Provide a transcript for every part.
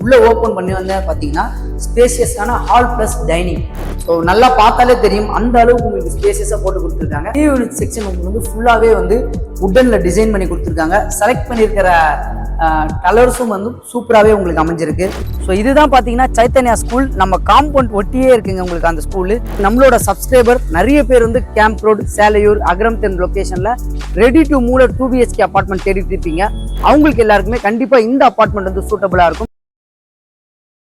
உள்ள ஓப்பன் பண்ணி வந்து பார்த்தீங்கன்னா ஸ்பேசியஸான ஹால் ப்ளஸ் டைனிங். ஸோ நல்லா பார்த்தாலே தெரியும் அந்த அளவுக்கு உங்களுக்கு ஸ்பேசியஸாக போட்டு கொடுத்துருக்காங்க. யூனிட் செக்ஷன் உங்களுக்கு வந்து ஃபுல்லாகவே வந்து உட்டனில் டிசைன் பண்ணி கொடுத்துருக்காங்க. செலக்ட் பண்ணியிருக்கிற கலர்ஸும் வந்து சூப்பராகவே உங்களுக்கு அமைஞ்சிருக்கு. ஸோ இதுதான் பார்த்தீங்கன்னா சைத்தன்யா ஸ்கூல். நம்ம காம்பவுண்ட் ஒட்டியே இருக்குங்க உங்களுக்கு அந்த ஸ்கூலு. நம்மளோட சப்ஸ்கிரைபர் நிறைய பேர் வந்து கேம்ப் ரோடு, சேலையூர், அக்ரம் 10 லொக்கேஷனில் ready to move 2 BHK apartment தேடிட்டு இருப்பீங்க. அவங்களுக்கு எல்லாருக்குமே கண்டிப்பாக இந்த அப்பார்ட்மெண்ட் வந்து சூட்டபுளாக இருக்கும்.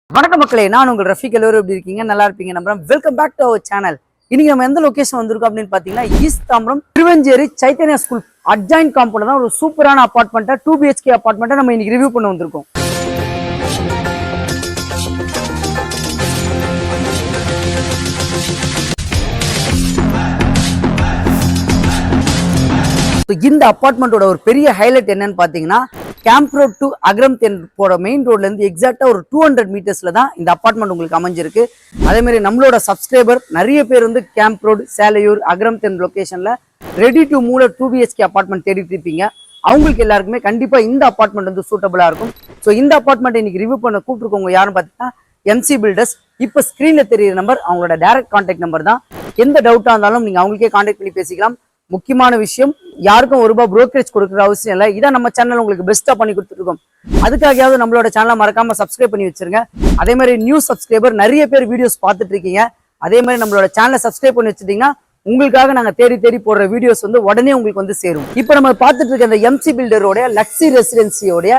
வணக்கம் மக்களே, நான் உங்கள் ரஃபீக். எல்லோரும் எப்படி இருக்கீங்க? நல்லா இருப்பீங்க நம்புறேன். Welcome back to our channel. இன்னைக்கு நம்ம எந்த லொகேஷன் வந்திருக்கோம் அப்படின்னு பார்த்தீங்கன்னா east Tambaram Thiruvancheri Chaitanya school adjoint compound தான் ஒரு சூப்பரான அப்பார்ட்மெண்ட்டை 2 BHK அப்பார்ட்மெண்ட்டை நம்ம இன்னைக்கு ரிவ்யூ பண்ண வந்திருக்கோம். இந்த அப்பார்ட்மெண்ட்டோட ஒரு பெரிய ஹைலைட் என்னன்னு பார்த்தீங்கன்னா கேம்ப் ரோட் டு அக்ரம் 10 போட மெயின் ரோட்ல இருந்து எக்ஸாக்டா ஒரு 200 மீட்டர்ஸ்ல தான் இந்த அப்பார்ட்மெண்ட் உங்களுக்கு அமைஞ்சிருக்கு. அதே மாதிரி நம்மளோட சப்ஸ்கிரைபர் நிறைய பேர் வந்து கேம்ப் ரோடு, சேலையூர், அக்ரம் 10 லொகேஷன்ல ready to move 2 BHK apartment தேடிட்டு இருப்பீங்க. அவங்களுக்கு எல்லாருக்குமே கண்டிப்பா இந்த அப்பார்ட்மெண்ட் வந்து சூட்டபுளா இருக்கும். ஸோ இந்த அப்பார்ட்மெண்ட் இன்னைக்கு ரிவ்யூ பண்ண கூப்பிட்டுருக்கவங்க யாருன்னு பார்த்தீங்கன்னா MC பில்டர்ஸ். இப்போ ஸ்கிரீன்ல தெரியுற நம்பர் அவங்களோட டைரக்ட் கான்டாக்ட் நம்பர் தான். எந்த டவுட்டா இருந்தாலும் நீங்க அவங்களுக்கே கான்டாக்ட் பண்ணி பேசிக்கலாம். முக்கியமான விஷயம், யாருக்கும் ₹1 புரோக்கரேஜ் கொடுக்குற அவசியம் இல்லை. இதான் நம்ம சேனல் உங்களுக்கு பெஸ்ட்டாக பண்ணி கொடுத்துருக்கோம். அதுக்காகயாவது நம்மளோட சேனலை மறக்காம சப்ஸ்கிரைப் பண்ணி வச்சிருங்க. அதே மாதிரி நியூ சப்ஸ்கிரைபர் நிறைய பேர் வீடியோஸ் பார்த்துட்டு இருக்கீங்க. அதே மாதிரி நம்மளோட சேனலை சப்ஸ்கிரைப் பண்ணி வச்சுட்டீங்கன்னா உங்களுக்காக நாங்கள் தேடி போடுற வீடியோஸ் வந்து உடனே உங்களுக்கு வந்து சேரும். இப்போ நம்ம பார்த்துட்டு இருக்க இந்த MC பில்டரோட லக்ஸி ரெசிடென்சியோடைய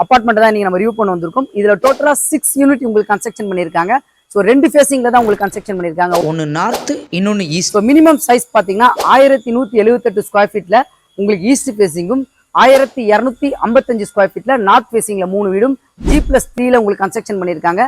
அப்பார்ட்மெண்ட் தான் நீங்க நம்ம ரிவ்யூ பண்ண வந்திருக்கோம். இதுல டோட்டலா 6 யூனிட் உங்களுக்கு கன்ஸ்ட்ரக்ஷன் பண்ணியிருக்காங்க. ஸோ 2 ஃபேசிங்ல தான் உங்களுக்கு கன்ஸ்ட்ரக்ஷன் பண்ணியிருக்காங்க. ஒன்று நார்த், இன்னொன்று ஈஸ்ட். ஸோ மினிமம் சைஸ் பார்த்தீங்கன்னா 1178 ஸ்கொயர் ஃபீட்ல உங்களுக்கு ஈஸ்ட் ஃபேசிங்கும், 1255 ஸ்கொயர் ஃபீட்ல நார்த் ஃபேசிங்ல 3 வீடும் G+3ல உங்களுக்கு கன்ஸ்ட்ரக்ஷன் பண்ணியிருக்காங்க.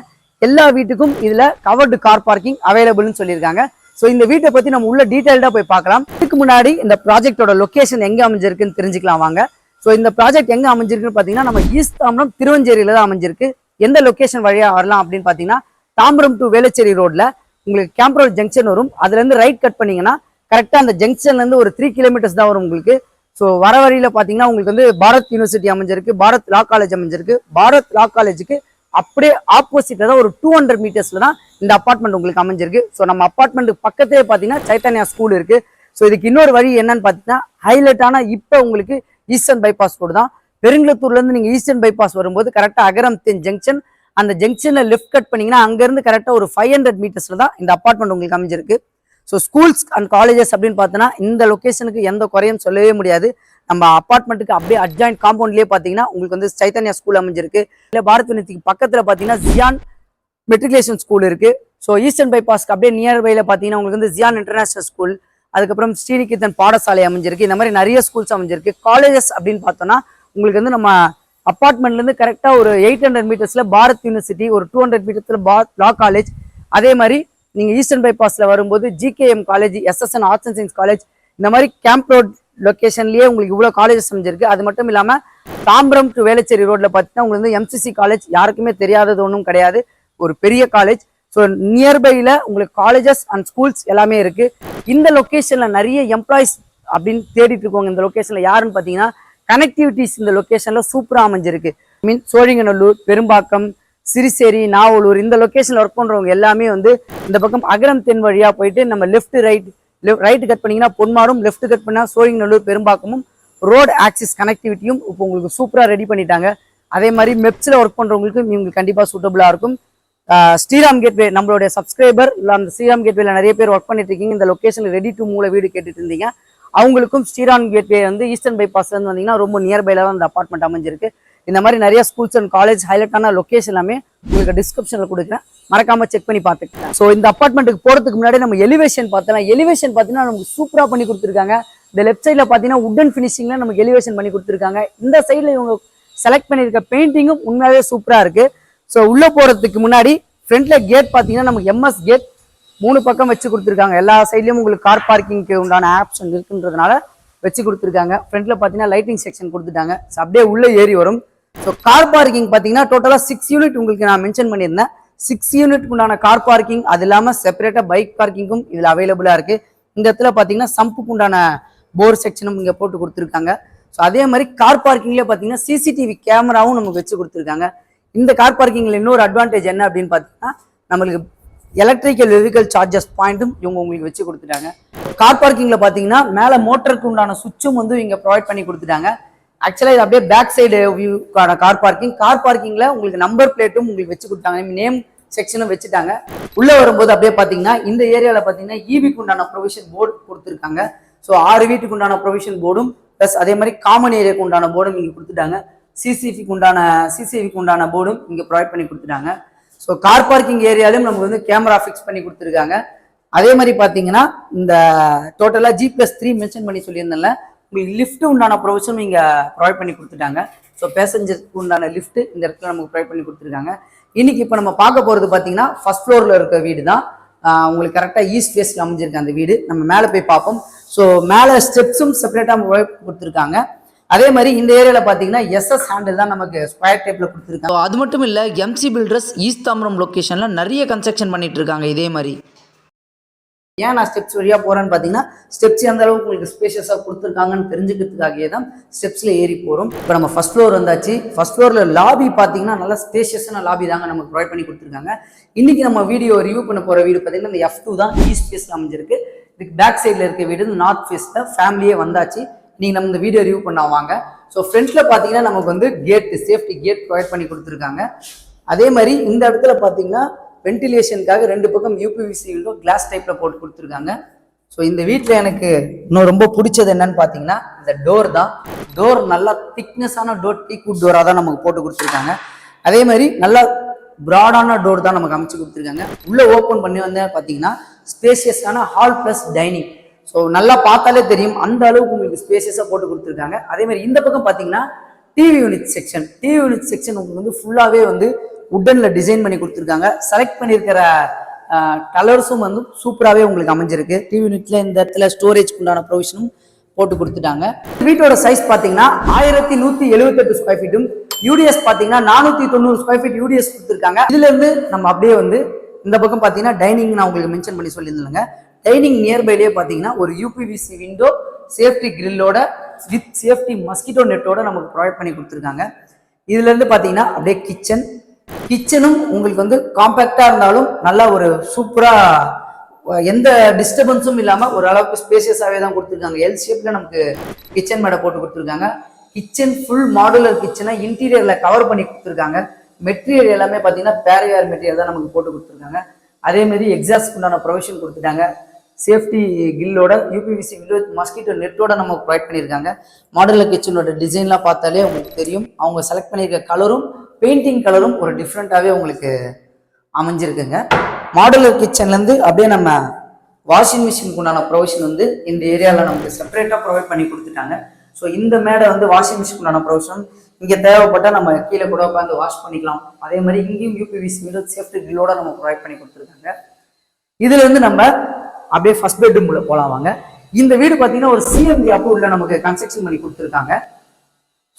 எல்லா வீட்டுக்கும் இதுல கவர்டு கார் பார்க்கிங் அவைலபிள்னு சொல்லியிருக்காங்க. ஸோ இந்த வீட்டை பத்தி நம்ம உள்ள டீடைல்டா போய் பார்க்கலாம். இதுக்கு முன்னாடி இந்த ப்ராஜெக்டோட லொகேஷன் எங்க அமைஞ்சிருக்குன்னு தெரிஞ்சுக்கலாம் வாங்க. ஸோ இந்த ப்ராஜெக்ட் எங்க அமைஞ்சிருக்குன்னு பாத்தீங்கன்னா நம்ம ஈஸ்ட் தாம்பரம் திருவஞ்சேரியில தான் அமைஞ்சிருக்கு. எந்த லொகேஷன் வழியா வரலாம் அப்படின்னு பாத்தீங்கன்னா தாம்பரம் டு வேளச்சேரி ரோட்ல உங்களுக்கு கேம்ப் ரோட் ஜங்ஷன் வரும். அதுல இருந்து ரைட் கட் பண்ணீங்கன்னா கரெக்டா அந்த ஜங்ஷன்ல இருந்து ஒரு 3 கிலோமீட்டர்ஸ் தான் வரும் உங்களுக்கு. ஸோ வர வழியில பாத்தீங்கன்னா உங்களுக்கு வந்து பாரத் யூனிவர்சிட்டி அமைஞ்சிருக்கு, பாரத் லா காலேஜ் அமைஞ்சிருக்கு. பாரத் லா காலேஜுக்கு அப்படியே ஆப்போசிட்ல தான் ஒரு 200 மீட்டர்ஸ்ல தான் இந்த அப்பார்ட்மெண்ட் உங்களுக்கு அமைஞ்சிருக்கு. ஸோ நம்ம அப்பார்ட்மெண்ட் பக்கத்திலே பாத்தீங்கன்னா சைத்தன்யா ஸ்கூல் இருக்கு. ஸோ இதுக்கு இன்னொரு வழி என்னன்னு பாத்தீங்கன்னா ஹைலைட்டான இப்ப உங்களுக்கு ஈஸ்டர்ன் பைபாஸ் ரோடு தான். பெருங்குளத்தூர்ல இருந்து நீங்க ஈஸ்டர்ன் பைபாஸ் வரும்போது கரெக்டா அகரம் 10 ஜங்ஷன், அந்த ஜங்ஷன்ல லெஃப்ட் கட் பண்ணீங்கன்னா அங்க இருந்து கரெக்டா ஒரு 500 மீட்டர்ஸ்ல தான் இந்த அப்பார்ட்மெண்ட் உங்களுக்கு அமைஞ்சிருக்கு. ஸோ ஸ்கூல்ஸ் அண்ட் காலேஜஸ் அப்படின்னு பார்த்தோன்னா இந்த லொகேஷனுக்கு எந்த குறையும் சொல்லவே முடியாது. நம்ம அப்பார்ட்மெண்ட்டுக்கு அப்படியே அட்ஜாயின்ட் காம்பவுண்ட்லேயே பார்த்தீங்கன்னா உங்களுக்கு வந்து சைத்தன்யா ஸ்கூல் அமைஞ்சிருக்கு. இல்லை பாரத் யூனிவர்சிட்டிக்கு பக்கத்தில் பார்த்தீங்கன்னா ஜியான் மெட்ரிகுலேஷன் ஸ்கூல் இருக்கு. ஸோ ஈஸ்டர்ன் பைபாஸ்க்கு அப்படியே நியர்பைல பார்த்தீங்கன்னா உங்களுக்கு வந்து ஜியான் இன்டர்நேஷனல் ஸ்கூல், அதுக்கப்புறம் ஸ்ரீநிகேதன் பாடசாலை அமைஞ்சிருக்கு. இந்த மாதிரி நிறைய ஸ்கூல்ஸ் அமைஞ்சிருக்கு. காலேஜஸ் அப்படின்னு பார்த்தோம்னா உங்களுக்கு வந்து நம்ம அப்பார்ட்மெண்ட்ல இருந்து கரெக்டா ஒரு 800 மீட்டர்ஸ்ல பாரத் யூனிவர்சிட்டி, ஒரு 200 மீட்டர்ஸ்ல லா காலேஜ். அதே மாதிரி நீங்க ஈஸ்டர்ன் பைபாஸ்ல வரும்போது GKM college, SSN arts and science college, இந்த மாதிரி கேம்ப் ரோட் லொகேஷன்லயே உங்களுக்கு இவ்வளவு காலேஜஸ் அமைஞ்சிருக்கு. அது மட்டும் இல்லாம தாம்பரம் டு வேளச்சேரி ரோட்ல பார்த்தீங்கன்னா உங்களுக்கு வந்து MCC காலேஜ் யாருக்குமே தெரியாதது ஒன்றும் கிடையாது, ஒரு பெரிய காலேஜ். ஸோ நியர்பைல உங்களுக்கு காலேஜஸ் அண்ட் ஸ்கூல்ஸ் எல்லாமே இருக்கு. இந்த லொகேஷன்ல நிறைய எம்ப்ளாயிஸ் அப்படின்னு தேடிட்டு இருக்கவங்க இந்த லொகேஷன்ல யாருன்னு பாத்தீங்கன்னா கனெக்டிவிட்டிஸ் இந்த லொகேஷன்ல சூப்பரா அமைஞ்சிருக்கு. மீன் சோழிங்கநல்லூர், பெரும்பாக்கம், சிறிசேரி, நாவலூர் இந்த லொகேஷன்ல ஒர்க் பண்றவங்க எல்லாமே வந்து இந்த பக்கம் அகரம் 10 வழியா போயிட்டு நம்ம ரைட் கட் பண்ணீங்கன்னா பொன்மாரும், லெஃப்ட் கட் பண்ணா சோழிங்கநல்லூர், பெரும்பாக்கமும் ரோடு ஆக்சிஸ் கனெக்டிவிட்டியும் இப்போ உங்களுக்கு சூப்பரா ரெடி பண்ணிட்டாங்க. அதே மாதிரி மெப்ஸ்ல ஒர்க் பண்றவங்களுக்கு இவங்களுக்கு கண்டிப்பா சூட்டபுளா இருக்கும். ஸ்ரீராம் கேட்வே நம்மளுடைய சப்ஸ்கிரைபர், அந்த ஸ்ரீராம் கேட்வேல நிறைய பேர் ஒர்க் பண்ணிட்டு இருக்கீங்க. இந்த லொகேஷன்ல ரெடி டு மூவ் வீடு கேட்டுட்டு இருந்தீங்க. அவங்களுக்கும் ஸ்ரீராம் கேட்வே வந்து ஈஸ்டர்ன் பைபாஸ்ல இருந்து வந்தீங்கன்னா ரொம்ப நியர்பைல தான் இந்த அப்பார்ட்மெண்ட் அமைஞ்சிருக்கு. இந்த மாதிரி நிறைய ஸ்கூல்ஸ் அண்ட் காலேஜ் ஹைலைட்டான லொகேஷன் எல்லாமே உங்களுக்கு டிஸ்கிரிப்ஷன்ல கொடுக்குறேன், மறக்காம செக் பண்ணி பார்த்துக்கலாம். ஸோ இந்த அப்பார்ட்மெண்ட்டுக்கு போறதுக்கு முன்னாடி நம்ம எலிவேஷன் பார்த்தோம்னா எலிவேஷன் பார்த்தீங்கன்னா நமக்கு சூப்பரா பண்ணி கொடுத்துருக்காங்க. இந்த லெஃப்ட் சைட்ல பார்த்தீங்கன்னா உட்டன் ஃபினிஷிங்ல நமக்கு எலிவேஷன் பண்ணி கொடுத்துருக்காங்க. இந்த சைட்ல இவங்க செலக்ட் பண்ணியிருக்க பெயிண்டிங்கும் உண்மையாவே சூப்பரா இருக்கு. ஸோ உள்ள போறதுக்கு முன்னாடி ஃப்ரண்ட்ல கேட் பார்த்தீங்கன்னா நமக்கு MS கேட் 3 பக்கம் வச்சு கொடுத்துருக்காங்க. எல்லா சைட்லயும் உங்களுக்கு கார் பார்க்கிங்க்கு உண்டான ஆப்ஷன் இருக்குன்றதுனால வச்சு கொடுத்துருக்காங்க. ஃப்ரண்ட்ல பார்த்தீங்கன்னா லைட்டிங் செக்ஷன் கொடுத்துட்டாங்க. ஸோ அப்படியே உள்ள ஏறி வரும். ஸோ கார் பார்க்கிங் பார்த்தீங்கன்னா டோட்டலா 6 யூனிட் உங்களுக்கு நான் மென்ஷன் பண்ணியிருந்தேன். 6 யூனிட்க்கு உண்டான கார் பார்க்கிங், அது இல்லாம செப்பரேட்டா பைக் பார்க்கிங்கும் இதுல அவைலபிளா இருக்கு. இந்த இடத்துல பார்த்தீங்கன்னா சம்புக்கு உண்டான போர் செக்ஷனும் இங்க போட்டு கொடுத்துருக்காங்க. ஸோ அதே மாதிரி கார் பார்க்கிங்ல பார்த்தீங்கன்னா CCTV கேமராவும் நமக்கு வச்சு கொடுத்துருக்காங்க. இந்த கார் பார்க்கிங்கில் இன்னொரு அட்வான்டேஜ் என்ன அப்படின்னு பார்த்தீங்கன்னா நம்மளுக்கு எலக்ட்ரிக்கல் வெஹிக்கல் சார்ஜஸ் பாயிண்ட்டும் இவங்க உங்களுக்கு வச்சு கொடுத்துட்டாங்க. கார் பார்க்கிங்கில் பார்த்தீங்கன்னா மேலே மோட்டருக்கு உண்டான சுவிட்சும் வந்து இங்கே ப்ரொவைட் பண்ணி கொடுத்துட்டாங்க. ஆக்சுவலாக இது அப்படியே பேக் சைடு வியூக்கான கார் பார்க்கிங்கில் உங்களுக்கு நம்பர் பிளேட்டும் உங்களுக்கு வச்சு கொடுத்தாங்க, நேம் செக்ஷனும் வச்சுட்டாங்க. உள்ளே வரும்போது அப்படியே பார்த்தீங்கன்னா இந்த ஏரியாவில் பார்த்தீங்கன்னா ஈவிக்கு உண்டான ப்ரொவிஷன் போர்டு கொடுத்துருக்காங்க. ஸோ 6 வீட்டுக்கு உண்டான ப்ரொவிஷன் போர்டும் ப்ளஸ் அதே மாதிரி காமன் ஏரியாவுக்கு உண்டான போர்டும் இங்கே கொடுத்துட்டாங்க. சிசிவிக்கு உண்டான போர்டும் இங்கே ப்ரொவைட் பண்ணி கொடுத்துட்டாங்க. ஸோ கார் பார்க்கிங் ஏரியாலையும் நமக்கு வந்து கேமரா ஃபிக்ஸ் பண்ணி கொடுத்துருக்காங்க. அதே மாதிரி பார்த்தீங்கன்னா இந்த டோட்டலாக G+3 மென்ஷன் பண்ணி சொல்லியிருந்தேன்ல, உங்களுக்கு லிஃப்ட் உண்டான ப்ரொவிஷனும் இங்கே ப்ரொவைட் பண்ணி கொடுத்துட்டாங்க. ஸோ பேசஞ்சருக்கு உண்டான லிஃப்ட் இந்த இடத்துல நமக்கு ப்ரொவைட் பண்ணி கொடுத்துருக்காங்க. இன்னைக்கு இப்போ நம்ம பார்க்க போகிறது பார்த்தீங்கன்னா ஃபர்ஸ்ட் ஃப்ளோரில் இருக்க வீடு தான். உங்களுக்கு கரெக்டாக ஈஸ்ட் ஃபேஸில் அமைஞ்சிருக்கு அந்த வீடு. நம்ம மேலே போய் பார்ப்போம். ஸோ மேலே ஸ்டெப்ஸும் செப்பரேட்டாக கொடுத்துருக்காங்க. அதே மாதிரி இந்த ஏரியாவில் பார்த்தீங்கன்னா SS ஹேண்டில் தான் நமக்கு ஸ்கொயர் டைப்பில் கொடுத்துருக்காங்க. அது மட்டும் இல்லை, MC பில்டர்ஸ் ஈஸ்ட் தாம்பரம் லொக்கேஷனில் நிறைய கன்ஸ்ட்ரக்ஷன் பண்ணிட்டு இருக்காங்க. இதே மாதிரி ஏன் நான் ஸ்டெப்ஸ் வழியாக போகிறேன்னு பார்த்தீங்கன்னா ஸ்டெப்ஸ் எந்த அளவுக்கு உங்களுக்கு ஸ்பேஷியஸாக கொடுத்துருக்காங்கன்னு தெரிஞ்சுக்கிறதுக்காகவே தான் ஸ்டெப்ஸில் ஏறி போகிறோம். இப்போ நம்ம ஃபர்ஸ்ட் ஃப்ளோர் வந்தாச்சு. ஃபர்ஸ்ட் ஃப்ளோரில் லாபி பார்த்தீங்கன்னா நல்லா ஸ்பேஷியஸான லாபி தாங்க நமக்கு ப்ரொவைட் பண்ணி கொடுத்துருக்காங்க. இன்றைக்கி நம்ம வீடியோ ரிவ்யூ பண்ண போகிற வீடு பார்த்தீங்கன்னா இந்த F2 தான் ஈஸ்ட் ஃபேஸில் அமைஞ்சிருக்கு. இதுக்கு பேக் சைடில் இருக்க வீடு நார்த் ஃபேஸில் ஃபேமிலியே வந்தாச்சு. நீங்கள் நம்ம இந்த வீடியோ ரிவ்யூ பண்ண வாங்க. ஸோ ஃப்ரண்ட்டில் பார்த்தீங்கன்னா நமக்கு வந்து சேஃப்டி கேட் ப்ரொவைட் பண்ணி கொடுத்துருக்காங்க. அதே மாதிரி இந்த இடத்துல பார்த்தீங்கன்னா வென்டிலேஷனுக்காக 2 பக்கம் UPVC விண்டோ கிளாஸ் டைப்பில் போட்டு கொடுத்துருக்காங்க. ஸோ இந்த வீட்டில் எனக்கு இன்னும் ரொம்ப பிடிச்சது என்னன்னு பார்த்தீங்கன்னா இந்த டோர் தான். டோர் நல்லா திக்னஸான டோர், டீக்வுட் டோராக தான் நமக்கு போட்டு கொடுத்துருக்காங்க. அதே மாதிரி நல்லா ப்ராடான டோர் தான் நமக்கு அமைச்சு கொடுத்துருக்காங்க. உள்ளே ஓப்பன் பண்ணி வந்து பார்த்தீங்கன்னா ஸ்பேசியஸான ஹால் ப்ளஸ் டைனிங். ஸோ நல்லா பார்த்தாலே தெரியும் அந்த அளவுக்கு உங்களுக்கு ஸ்பேசியஸாக போட்டு கொடுத்துருக்காங்க. அதே மாதிரி இந்த பக்கம் பார்த்தீங்கன்னா டிவி யூனிட் செக்ஷன் உங்களுக்கு வந்து ஃபுல்லாகவே வந்து உட்டனில் டிசைன் பண்ணி கொடுத்துருக்காங்க. செலக்ட் பண்ணியிருக்கிற கலர்ஸும் வந்து சூப்பராகவே உங்களுக்கு அமைஞ்சிருக்கு. டிவி யூனிட்ல இந்த இடத்துல ஸ்டோரேஜ் உண்டான ப்ரொவிஷனும் போட்டு கொடுத்துட்டாங்க. வீட்டோட சைஸ் பார்த்தீங்கன்னா 1178 ஸ்கொயர் ஃபீட்டும், யூடிஎஸ் பார்த்தீங்கன்னா 490 ஸ்கொயர் ஃபீட் யூடிஎஸ் கொடுத்துருக்காங்க. இதுலேருந்து நம்ம அப்படியே வந்து இந்த பக்கம் பார்த்தீங்கன்னா டைனிங் நான் உங்களுக்கு மென்ஷன் பண்ணி சொல்லியிருந்தேங்க. டைனிங் நியர்பைலேயே பார்த்தீங்கன்னா ஒரு UPVC விண்டோ சேஃப்டி கிரில்லோட வித் சேஃப்டி மஸ்கிட்டோ நெட்டோட நமக்கு ப்ரொவைட் பண்ணி கொடுத்துருக்காங்க. இதுலேருந்து பார்த்தீங்கன்னா அப்படியே கிச்சனும் உங்களுக்கு வந்து காம்பேக்டாக இருந்தாலும் நல்லா ஒரு சூப்பராக எந்த டிஸ்டர்பன்ஸும் இல்லாமல் ஒரு அளவுக்கு ஸ்பேசியஸாகவே தான் கொடுத்துருக்காங்க. எல் ஷேப்பில் நமக்கு கிச்சன் மேடை போட்டு கொடுத்துருக்காங்க. கிச்சன் ஃபுல் மாடுலர் கிச்சனை இன்டீரியரில் கவர் பண்ணி கொடுத்துருக்காங்க. மெட்டீரியல் எல்லாமே பார்த்தீங்கன்னா பேரியர் மெட்டீரியல் தான் நமக்கு போட்டு கொடுத்துருக்காங்க. அதே மாதிரி எக்ஸாஸ்ட் உண்டான ப்ரொவிஷன் கொடுத்துட்டாங்க. சேஃப்டி கில்லோட UPVC விண்டோ மஸ்கிட்டோ நெட்டோட நம்ம ப்ரொவைட் பண்ணியிருக்காங்க. மாடுலர் கிச்சனோட டிசைன்லாம் பார்த்தாலே உங்களுக்கு தெரியும். அவங்க செலக்ட் பண்ணியிருக்க கலரும் பெயிண்டிங் கலரும் ஒரு டிஃப்ரெண்ட்டாகவே உங்களுக்கு அமைஞ்சிருக்குங்க. மாடுலர் கிச்சன்லேருந்து அப்படியே நம்ம வாஷிங் மிஷினுக்கு உண்டான ப்ரொவிஷன் வந்து இந்த ஏரியாவில் நமக்கு செப்பரேட்டாக ப்ரொவைட் பண்ணி கொடுத்துட்டாங்க. ஸோ இந்த மேடை வந்து வாஷிங் மிஷினுக்கு உண்டான ப்ரொவிஷன் இங்கே தேவைப்பட்டால் நம்ம கீழே கூட உட்காந்து வாஷ் பண்ணிக்கலாம். அதே மாதிரி இங்கேயும் UPVC விண்டோ சேஃப்டி கில்லோட நம்ம ப்ரொவைட் பண்ணி கொடுத்துருக்காங்க. இதுல இருந்து நம்ம அப்படியே ஃபர்ஸ்ட் பெட்ரூம் உள்ள போலாம் வாங்க. இந்த வீடு பார்த்தீங்கன்னா ஒரு CMD அப்ரூவ்ல நமக்கு கன்ஸ்ட்ரக்ஷன் பண்ணி கொடுத்துருக்காங்க.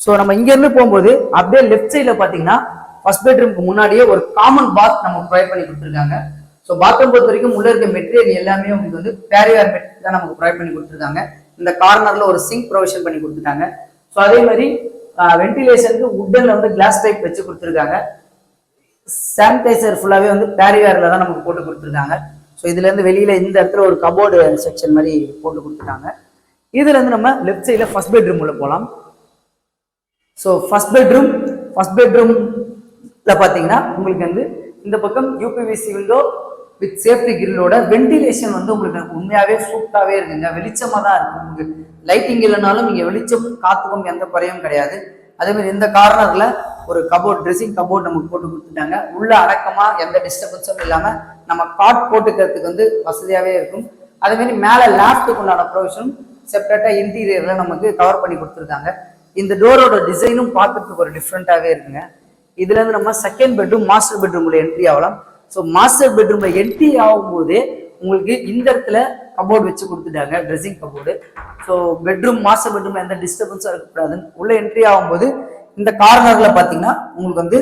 ஸோ நம்ம இங்க இருந்து போகும்போது அப்படியே லெஃப்ட் சைட்ல பார்த்தீங்கன்னா ஃபர்ஸ்ட் பெட்ரூமுக்கு முன்னாடியே ஒரு காமன் பாத் நம்ம ப்ரொவைட் பண்ணி கொடுத்துருக்காங்க. ஸோ பாத்ரூம் பொறுத்த வரைக்கும் உள்ள இருக்க மெட்டீரியல் எல்லாமே உங்களுக்கு வந்து பேரியர் மெட்டீரியல் தான் நமக்கு ப்ரொவைட் பண்ணி கொடுத்துருக்காங்க. இந்த கார்னர்ல ஒரு சிங்க் ப்ரொவிஷன் பண்ணி கொடுத்துட்டாங்க. ஸோ அதே மாதிரி வென்டிலேஷனுக்கு உட்டன்ல வந்து கிளாஸ் டைப் வச்சு கொடுத்துருக்காங்க. சானிடைசர் ஃபுல்லாவே வந்து பேரியர்ல தான் நமக்கு போட்டு கொடுத்துருக்காங்க. ஸோ இதுல இருந்து வெளியில இந்த இடத்துல ஒரு கபோர்டு செக்ஷன் மாதிரி போட்டு கொடுத்துருக்காங்க. இதுல இருந்து நம்ம லெஃப்ட் சைட்ல ஃபர்ஸ்ட் பெட்ரூம் உள்ள போகலாம். ஸோ ஃபர்ஸ்ட் பெட்ரூம்ல பாத்தீங்கன்னா உங்களுக்கு வந்து இந்த பக்கம் UPVC விண்டோ வித் சேஃப்டி கிரில்லோட வென்டிலேஷன் வந்து உங்களுக்கு உண்மையாவே சூப்பராகவே இருக்குங்க. வெளிச்சமா தான் இருக்கு. உங்களுக்கு லைட்டிங் இல்லைனாலும் இங்க வெளிச்சமும் காத்துக்கும் எந்த குறையும் கிடையாது. அதே மாதிரி இந்த கார்னர்ல ஒரு கபோர்ட், ட்ரெஸ்ஸிங் கபோர்ட் நமக்கு போட்டு கொடுத்துட்டாங்க. உள்ள அடக்கமா எந்த டிஸ்டர்பன்ஸும் இல்லாம நம்ம காட் போட்டுக்கிறதுக்கு வந்து வசதியாவே இருக்கும். அதே மாதிரி மேல லேப்டுக்கு உண்டான ப்ரொவிஷனும் செப்பரேட்டா இன்டீரியர்ல நமக்கு கவர் பண்ணி கொடுத்துருக்காங்க. இந்த டோரோட டிசைனும் பார்க்கறதுக்கு ஒரு டிஃப்ரெண்டாவே இருக்குங்க. இதுல இருந்து நம்ம செகண்ட் பெட்ரூம் மாஸ்டர் பெட்ரூம்ல என்ட்ரி ஆகலாம். ஸோ மாஸ்டர் பெட்ரூம்ல என்ட்ரி ஆகும்போதே உங்களுக்கு இந்த இடத்துல கபோர்டு வச்சு கொடுத்துட்டாங்க, ட்ரெஸ்ஸிங் கபோர்டு. ஸோ மாஸ்டர் பெட்ரூம்ல எந்த டிஸ்டர்பன்ஸும் இருக்கக்கூடாதுன்னு உள்ள என்ட்ரி ஆகும்போது இந்த கார்னர்ல பாத்தீங்கன்னா உங்களுக்கு வந்து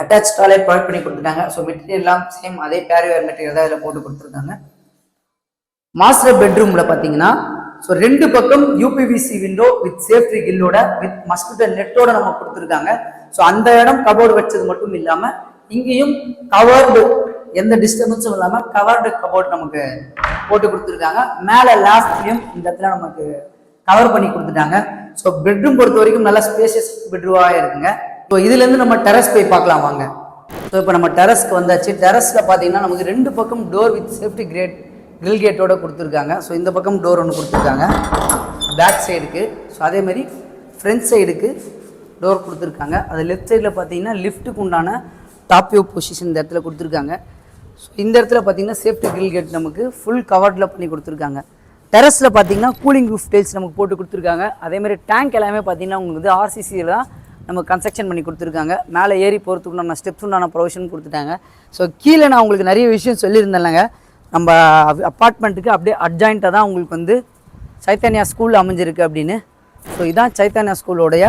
அட்டாச் டாய்லெட் ப்ரொவைட் பண்ணி கொடுத்துட்டாங்க. ஸோ மெட்டீரியல் எல்லாம் சேம் அதே பேரியர் மெட்டீரியல் தான் இதில் போட்டு கொடுத்துருக்காங்க. மாஸ்டர் பெட்ரூம்ல பாத்தீங்கன்னா ஸோ ரெண்டு பக்கம் யூபிவிசி விண்டோ வித் சேஃப்டி கில்லோட வித் மஸ்கிட்டோ நெட்டோட நம்ம கொடுத்துருக்காங்க. ஸோ அந்த இடம் கபோர்டு வச்சது மட்டும் இல்லாம இங்கேயும் கவர்டு, எந்த டிஸ்டர்பன்ஸும் இல்லாம கவர்டு கபோர்டு நமக்கு போட்டு கொடுத்துருக்காங்க. மேல லாஸ்ட்லயும் இந்த இடத்துல நமக்கு கவர் பண்ணி கொடுத்துட்டாங்க. ஸோ பெட்ரூம் பொறுத்த வரைக்கும் நல்லா ஸ்பேஷியஸ் பெட்ரூமாக இருக்குங்க. ஸோ இதுல இருந்து நம்ம டெரஸ் போய் பார்க்கலாம் வாங்க. ஸோ இப்போ நம்ம டெரஸ்க்கு வந்தாச்சு. டெரஸ்ல பார்த்தீங்கன்னா நமக்கு ரெண்டு பக்கம் டோர் வித் சேஃப்டி கிரில் கேட்டோட கொடுத்துருக்காங்க. ஸோ இந்த பக்கம் டோர் ஒன்று கொடுத்துருக்காங்க பேக் சைடுக்கு. ஸோ அதே மாதிரி ஃப்ரண்ட் சைடுக்கு டோர் கொடுத்துருக்காங்க. அது லெஃப்ட் சைடில் பார்த்தீங்கன்னா லிஃப்ட்டுக்கு உண்டான டாப் வியூ பொசிஷன் இந்த இடத்துல கொடுத்துருக்காங்க. ஸோ இந்த இடத்துல பார்த்தீங்கன்னா சேஃப்டி கிரில் கேட் நமக்கு ஃபுல் கவர்டில் பண்ணி கொடுத்துருக்காங்க. டெரஸில் பார்த்தீங்கன்னா கூலிங் ரூஃப் டைல்ஸ் நமக்கு போட்டு கொடுத்துருக்காங்க. அதேமாதிரி டேங்க் எல்லாமே பார்த்தீங்கன்னா உங்களுக்கு வந்து ஆர்சிசியில் தான் நம்ம கன்ஸ்ட்ரக்ஷன் பண்ணி கொடுத்துருக்காங்க. மேலே ஏறி போகிறதுக்கு உண்டான ஸ்டெப்ஸ் உண்டான ப்ரொவிஷன் கொடுத்துட்டாங்க. ஸோ கீழே நான் உங்களுக்கு நிறைய விஷயம் சொல்லியிருந்தேன்லங்க, நம்ம அப்பார்ட்மெண்ட்டுக்கு அப்படியே அட்ஜாயிண்ட்டாக தான் உங்களுக்கு வந்து சைத்தன்யா ஸ்கூல் அமைஞ்சிருக்கு அப்படின்னு. ஸோ இதான் சைத்தன்யா ஸ்கூலோடைய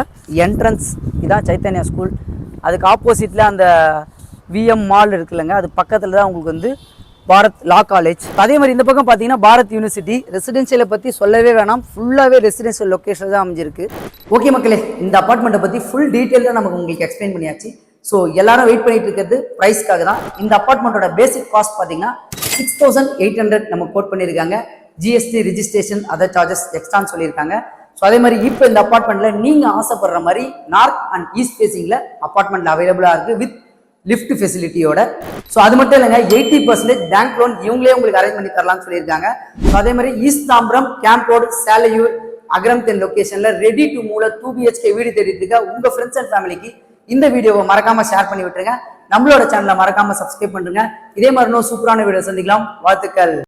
என்ட்ரன்ஸ். இதான் சைத்தன்யா ஸ்கூல். அதுக்கு ஆப்போசிட்டில் அந்த விஎம் மால் இருக்குல்லங்க, அது பக்கத்தில் தான் உங்களுக்கு வந்து பாரத் லா காலேஜ். அதே மாதிரி இந்த பக்கம் பார்த்தீங்கன்னா பாரத் யூனிவர்சிட்டி. ரெசிடென்ஷியலை பற்றி சொல்லவே வேணாம், ஃபுல்லாகவே ரெசிடென்ஷியல் லொக்கேஷன் தான் அமைஞ்சிருக்கு. ஓகே மக்களே, இந்த அப்பார்ட்மெண்ட்டை பற்றி ஃபுல் டீட்டெயிலாக நமக்கு உங்களுக்கு எக்ஸ்பிளைன் பண்ணியாச்சு. ஸோ எல்லாரும் வெயிட் பண்ணிட்டு இருக்கிறது ப்ரைஸ்க்காக தான். இந்த அப்பார்ட்மெண்ட்டோட பேசிக் காஸ்ட் பார்த்தீங்கன்னா 6800 நம்ம கோட் பண்ணியிருக்காங்க. ஜிஎஸ்டி ரிஜிஸ்ட்ரேஷன் அதர் சார்ஜஸ் எக்ஸ்ட்ரான்னு சொல்லியிருக்காங்க. ஸோ அதே மாதிரி இப்போ இந்த அப்பார்ட்மெண்ட்ல நீங்க ஆசைப்படுற மாதிரி நார்த் அண்ட் ஈஸ்ட் ஃபேசிங்ல அப்பார்ட்மெண்ட்ல அவைலபிளா இருக்கு வித் லிஃப்ட் ஃபெசிலிட்டியோட. ஸோ அது மட்டும் இல்லைங்க, 80% பேங்க் லோன் இவங்களே உங்களுக்கு அரேஞ்ச் பண்ணி தரலாம்னு சொல்லியிருக்காங்க. ஸோ அதே மாதிரி east Tambaram, camp road, Selaiyur, Akram 10 லொகேஷன்ல ரெடி டு மூவ்ல 2 BHK வீடு தேடிட்டு இருக்க உங்க ஃப்ரெண்ட்ஸ் அண்ட் ஃபேமிலிக்கு இந்த வீடியோவை மறக்காம ஷேர் பண்ணி விட்டுருங்க. நம்மளோட சேனலை மறக்காம சப்ஸ்கிரைப் பண்ணுங்க. இதே மாதிரி இன்னும் சூப்பரான வீடியோ சந்திக்கலாம். வாழ்த்துக்கள்.